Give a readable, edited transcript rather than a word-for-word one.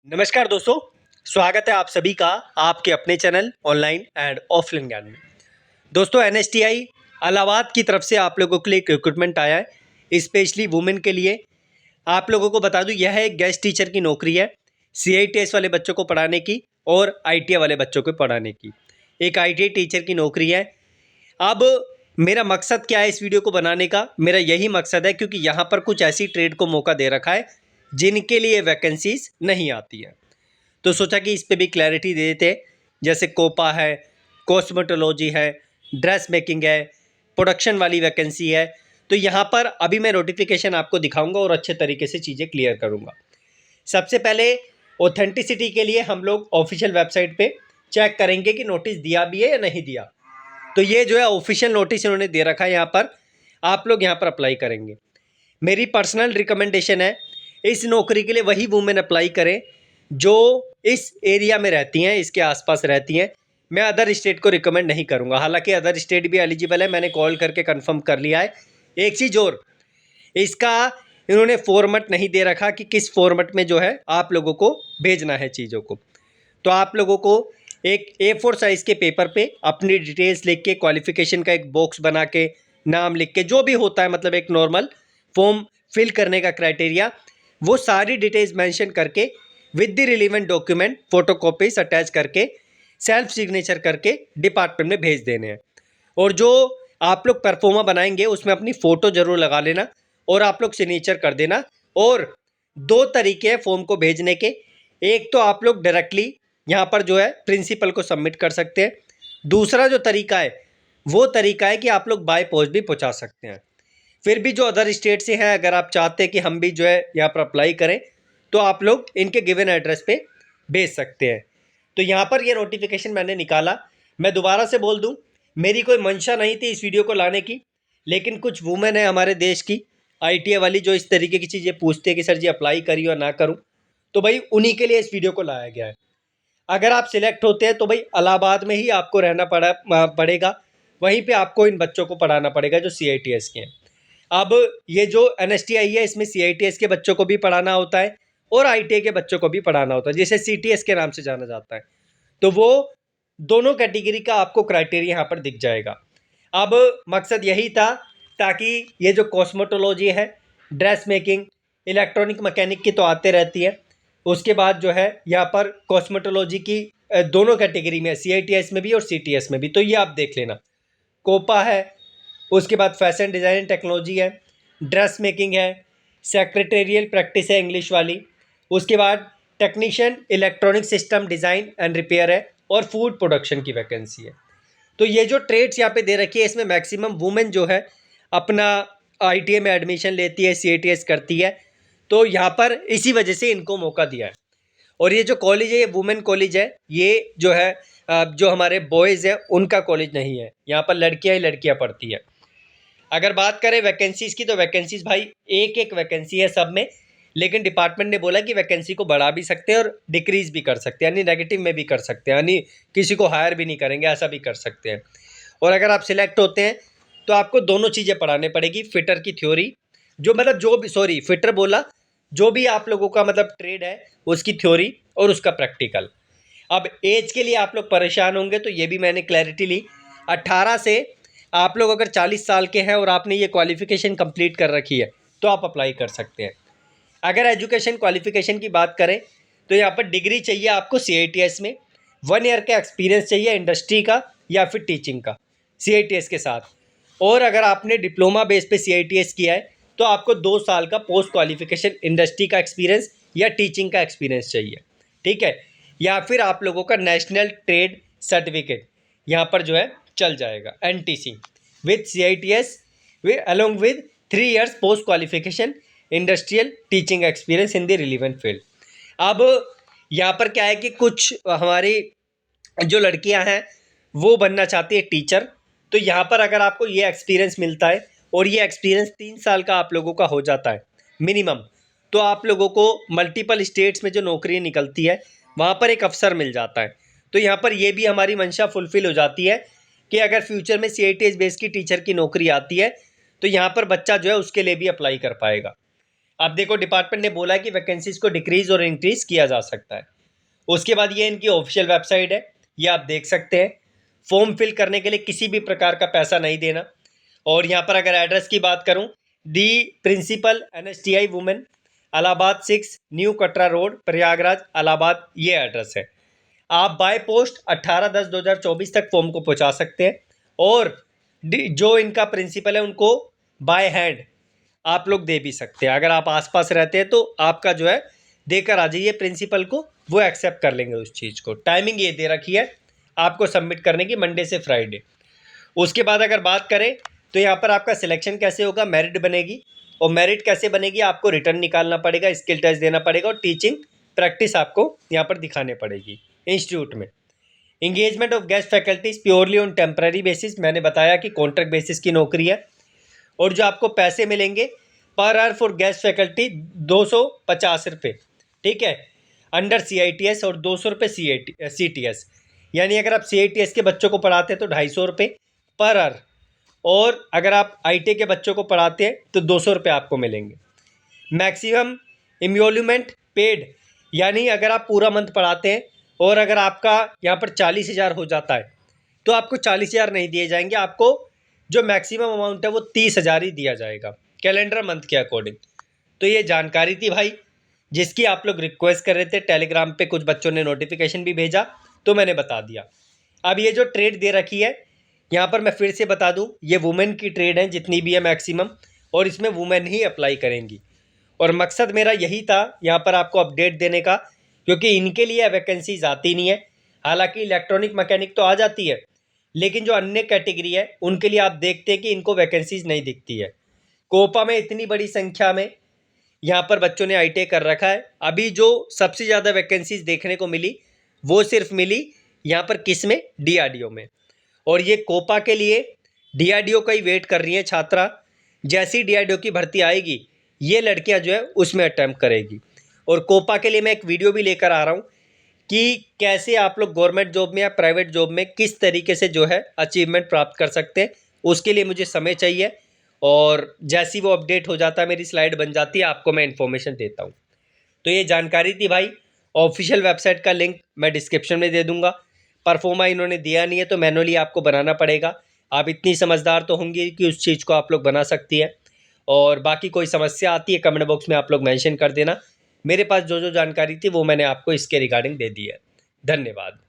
नमस्कार दोस्तों, स्वागत है आप सभी का आपके अपने चैनल ऑनलाइन एंड ऑफलाइन ज्ञान में। दोस्तों, एनएसटीआई इलाहाबाद की तरफ से आप लोगों के लिए एक रिक्रूटमेंट आया है, स्पेशली वुमेन के लिए। आप लोगों को बता दूं, यह एक गेस्ट टीचर की नौकरी है, सीआईटीएस वाले बच्चों को पढ़ाने की और आईटीआई वाले बच्चों को पढ़ाने की। एक आईटीआई टीचर की नौकरी है। अब मेरा मकसद क्या है इस वीडियो को बनाने का? मेरा यही मकसद है क्योंकि यहाँ पर कुछ ऐसी ट्रेड को मौका दे रखा है जिनके लिए वैकेंसीज नहीं आती है, तो सोचा कि इस पे भी क्लैरिटी दे देते। जैसे कोपा है, कॉस्मेटोलॉजी है, ड्रेस मेकिंग है, प्रोडक्शन वाली वैकेंसी है। तो यहाँ पर अभी मैं नोटिफिकेशन आपको दिखाऊंगा और अच्छे तरीके से चीज़ें क्लियर करूँगा। सबसे पहले ऑथेंटिसिटी के लिए हम लोग ऑफिशियल वेबसाइट पे चेक करेंगे कि नोटिस दिया भी है या नहीं दिया। तो ये जो है ऑफिशियल नोटिस इन्होंने दे रखा है, यहाँ पर आप लोग यहाँ पर अप्लाई करेंगे। मेरी पर्सनल रिकमेंडेशन है, इस नौकरी के लिए वही वुमेन अप्लाई करें जो इस एरिया में रहती हैं, इसके आसपास रहती हैं। मैं अदर स्टेट को रिकमेंड नहीं करूंगा, हालांकि अदर स्टेट भी एलिजिबल है, मैंने कॉल करके कंफर्म कर लिया है। एक चीज़ और, इसका इन्होंने फॉर्मेट नहीं दे रखा कि किस फॉर्मेट में जो है आप लोगों को भेजना है चीज़ों को। तो आप लोगों को एक A4 साइज़ के पेपर पे अपनी डिटेल्स लिख के, क्वालिफिकेशन का एक बॉक्स बना के, नाम लिख के, जो भी होता है मतलब एक नॉर्मल फॉर्म फिल करने का क्राइटेरिया, वो सारी डिटेल्स मेंशन करके with the relevant document photocopies attach करके सेल्फ सिग्नेचर करके डिपार्टमेंट में भेज देने हैं। और जो आप लोग परफॉर्मा बनाएंगे उसमें अपनी फ़ोटो ज़रूर लगा लेना और आप लोग सिग्नेचर कर देना। और दो तरीके हैं फॉर्म को भेजने के। एक तो आप लोग डायरेक्टली यहाँ पर जो है प्रिंसिपल को सबमिट कर सकते हैं। दूसरा जो तरीका है वो तरीका है कि आप लोग बाय पोस्ट भी पहुँचा सकते हैं। फिर भी जो अदर स्टेट से हैं, अगर आप चाहते हैं कि हम भी जो है यहाँ पर अप्लाई करें, तो आप लोग इनके गिवन एड्रेस पे भेज सकते हैं। तो यहाँ पर ये नोटिफिकेशन मैंने निकाला। मैं दोबारा से बोल दूँ, मेरी कोई मंशा नहीं थी इस वीडियो को लाने की, लेकिन कुछ वुमेन है हमारे देश की आईटीआई वाली जो इस तरीके की चीज़ें पूछते हैं कि सर जी अप्लाई करिए और ना करूँ, तो भाई उन्हीं के लिए इस वीडियो को लाया गया है। अगर आप सिलेक्ट होते हैं तो भाई इलाहाबाद में ही आपको रहना पड़ेगा, वहीं पे आपको इन बच्चों को पढ़ाना पड़ेगा जो सीआईटीएस के हैं। अब ये जो एनएसटीआई है, इसमें सीआईटीएस के बच्चों को भी पढ़ाना होता है और आईटीआई के बच्चों को भी पढ़ाना होता है, जिसे सीटीएस के नाम से जाना जाता है। तो वो दोनों कैटेगरी का आपको क्राइटेरिया यहाँ पर दिख जाएगा। अब मकसद यही था ताकि ये जो कॉस्मेटोलॉजी है, ड्रेस मेकिंग, इलेक्ट्रॉनिक मैकेनिक की तो आते रहती है, उसके बाद जो है यहाँ पर कॉस्मेटोलॉजी की दोनों कैटेगरी में, सीआईटीएस में भी और सीटीएस में भी। तो ये आप देख लेना, कोपा है, उसके बाद फैशन डिज़ाइन टेक्नोलॉजी है, ड्रेस मेकिंग है, सेक्रेटेरियल प्रैक्टिस है इंग्लिश वाली, उसके बाद technician electronic system design and repair है, और फूड प्रोडक्शन की वैकेंसी है। तो ये जो ट्रेड्स यहाँ पे दे रखी है, इसमें मैक्सिमम वुमेन जो है अपना आईटीआई में एडमिशन लेती है, सीआईटीएस करती है। तो यहाँ पर इसी वजह से इनको मौका दिया है। और ये जो कॉलेज है ये वुमेन कॉलेज है, ये जो है जो हमारे बॉयज़ हैं उनका कॉलेज नहीं है, यहाँ पर लड़कियाँ ही लड़कियाँ पढ़ती है। अगर बात करें वैकेंसीज़ की, तो वैकेंसीज़ भाई एक एक वैकेंसी है सब में, लेकिन डिपार्टमेंट ने बोला कि वैकेंसी को बढ़ा भी सकते हैं और डिक्रीज़ भी कर सकते हैं, यानी नेगेटिव में भी कर सकते हैं, यानी किसी को हायर भी नहीं करेंगे, ऐसा भी कर सकते हैं। और अगर आप सिलेक्ट होते हैं तो आपको दोनों चीज़ें पढ़ाने पड़ेगी, फिटर की थ्योरी, जो मतलब जो भी, सॉरी फिटर बोला, जो भी आप लोगों का मतलब ट्रेड है उसकी थ्योरी और उसका प्रैक्टिकल। अब एज के लिए आप लोग परेशान होंगे, तो ये भी मैंने क्लैरिटी ली। 18 से आप लोग अगर 40 साल के हैं और आपने ये क्वालिफ़िकेशन कंप्लीट कर रखी है तो आप अप्लाई कर सकते हैं। अगर एजुकेशन क्वालिफ़िकेशन की बात करें तो यहाँ पर डिग्री चाहिए आपको सीआईटीएस में, 1 ईयर का एक्सपीरियंस चाहिए इंडस्ट्री का या फिर टीचिंग का सीआईटीएस के साथ। और अगर आपने डिप्लोमा बेस पे सीआईटीएस किया है तो आपको 2 साल का पोस्ट क्वालिफ़िकेशन इंडस्ट्री का एक्सपीरियंस या टीचिंग का एक्सपीरियंस चाहिए, ठीक है। या फिर आप लोगों का नेशनल ट्रेड सर्टिफिकेट यहाँ पर जो है चल जाएगा, NTC with CITS along with 3 years post qualification industrial teaching experience in the relevant field. अब यहाँ पर क्या है कि कुछ हमारी जो लड़कियाँ हैं वो बनना चाहती है टीचर, तो यहाँ पर अगर आपको ये एक्सपीरियंस मिलता है और ये एक्सपीरियंस 3 साल का आप लोगों का हो जाता है मिनिमम, तो आप लोगों को मल्टीपल स्टेट्स में जो नौकरी निकलती है वहाँ पर एक अवसर मिल जाता है। तो यहाँ पर ये भी हमारी मंशा फुलफ़िल हो जाती है कि अगर फ्यूचर में सीआईटीएस बेस की टीचर की नौकरी आती है तो यहाँ पर बच्चा जो है उसके लिए भी अप्लाई कर पाएगा। अब देखो डिपार्टमेंट ने बोला कि वैकेंसीज को डिक्रीज और इंक्रीज किया जा सकता है। उसके बाद ये इनकी ऑफिशियल वेबसाइट है, ये आप देख सकते हैं। फॉर्म फिल करने के लिए किसी भी प्रकार का पैसा नहीं देना। और यहाँ पर अगर एड्रेस की बात करूँ, the principal NSTI women, Allahabad 6 new Katra road, Prayagraj, Allahabad, ये एड्रेस है। आप बाय पोस्ट 18/10/2024 तक फॉर्म को पहुंचा सकते हैं और जो इनका प्रिंसिपल है उनको बाय हैंड आप लोग दे भी सकते हैं। अगर आप आसपास रहते हैं तो आपका जो है देकर आ जाइए प्रिंसिपल को, वो एक्सेप्ट कर लेंगे उस चीज़ को। टाइमिंग ये दे रखी है आपको सबमिट करने की, मंडे से फ्राइडे। उसके बाद अगर बात करें तो यहाँ पर आपका सिलेक्शन कैसे होगा, मेरिट बनेगी। और मेरिट कैसे बनेगी, आपको रिटर्न निकालना पड़ेगा, स्किल टेस्ट देना पड़ेगा और टीचिंग प्रैक्टिस आपको यहाँ पर दिखाने पड़ेगी इंस्टीट्यूट में। Engagement of guest faculties purely on temporary basis, मैंने बताया कि कॉन्ट्रैक्ट बेसिस की नौकरी है। और जो आपको पैसे मिलेंगे per hour for guest faculty 250 रुपये, ठीक है, अंडर CITS, और 200 रुपये CTS। यानी अगर आप CITS के बच्चों को पढ़ाते हैं तो 250 रुपये पर आवर, और अगर आप IT के बच्चों को पढ़ाते हैं तो 200 रुपये आपको मिलेंगे। मैक्सिमम इम्योल्यूमेंट पेड, यानी अगर आप पूरा मंथ पढ़ाते हैं और अगर आपका यहाँ पर 40,000 हो जाता है तो आपको 40,000 नहीं दिए जाएंगे, आपको जो मैक्सिमम अमाउंट है वो 30,000 ही दिया जाएगा कैलेंडर मंथ के अकॉर्डिंग। तो ये जानकारी थी भाई, जिसकी आप लोग रिक्वेस्ट कर रहे थे। टेलीग्राम पे कुछ बच्चों ने नोटिफिकेशन भी भेजा तो मैंने बता दिया। अब ये जो ट्रेड दे रखी है यहाँ पर मैं फिर से बता दूँ, ये वुमेन की ट्रेड है जितनी भी है मैक्सिमम, और इसमें वुमेन ही अप्लाई करेंगी। और मकसद मेरा यही था यहाँ पर आपको अपडेट देने का, क्योंकि इनके लिए वैकेंसीज आती नहीं है। हालांकि इलेक्ट्रॉनिक मैकेनिक तो आ जाती है, लेकिन जो अन्य कैटेगरी है उनके लिए आप देखते हैं कि इनको वैकेंसीज नहीं दिखती है। कोपा में इतनी बड़ी संख्या में यहाँ पर बच्चों ने ITI कर रखा है। अभी जो सबसे ज़्यादा वैकेंसीज देखने को मिली वो सिर्फ मिली यहाँ पर किस में, DRDO में। और ये कोपा के लिए DRDO का ही वेट कर रही हैं छात्रा। जैसी DRDO की भर्ती आएगी ये लड़कियां जो है उसमें अटैम्प्ट करेगी। और कोपा के लिए मैं एक वीडियो भी लेकर आ रहा हूँ कि कैसे आप लोग गवर्नमेंट जॉब में या प्राइवेट जॉब में किस तरीके से जो है अचीवमेंट प्राप्त कर सकते हैं। उसके लिए मुझे समय चाहिए, और जैसी वो अपडेट हो जाता है, मेरी स्लाइड बन जाती है, आपको मैं इन्फॉर्मेशन देता हूँ। तो ये जानकारी थी भाई। ऑफिशियल वेबसाइट का लिंक मैं डिस्क्रिप्शन में दे दूँगा। परफॉर्मा इन्होंने दिया नहीं है तो मैनुअली आपको बनाना पड़ेगा। आप इतनी समझदार तो होंगी कि उस चीज़ को आप लोग बना सकती है। और बाकी कोई समस्या आती है कमेंट बॉक्स में आप लोग मेंशन कर देना। मेरे पास जो जो जानकारी थी वो मैंने आपको इसके रिगार्डिंग दे दी है। धन्यवाद।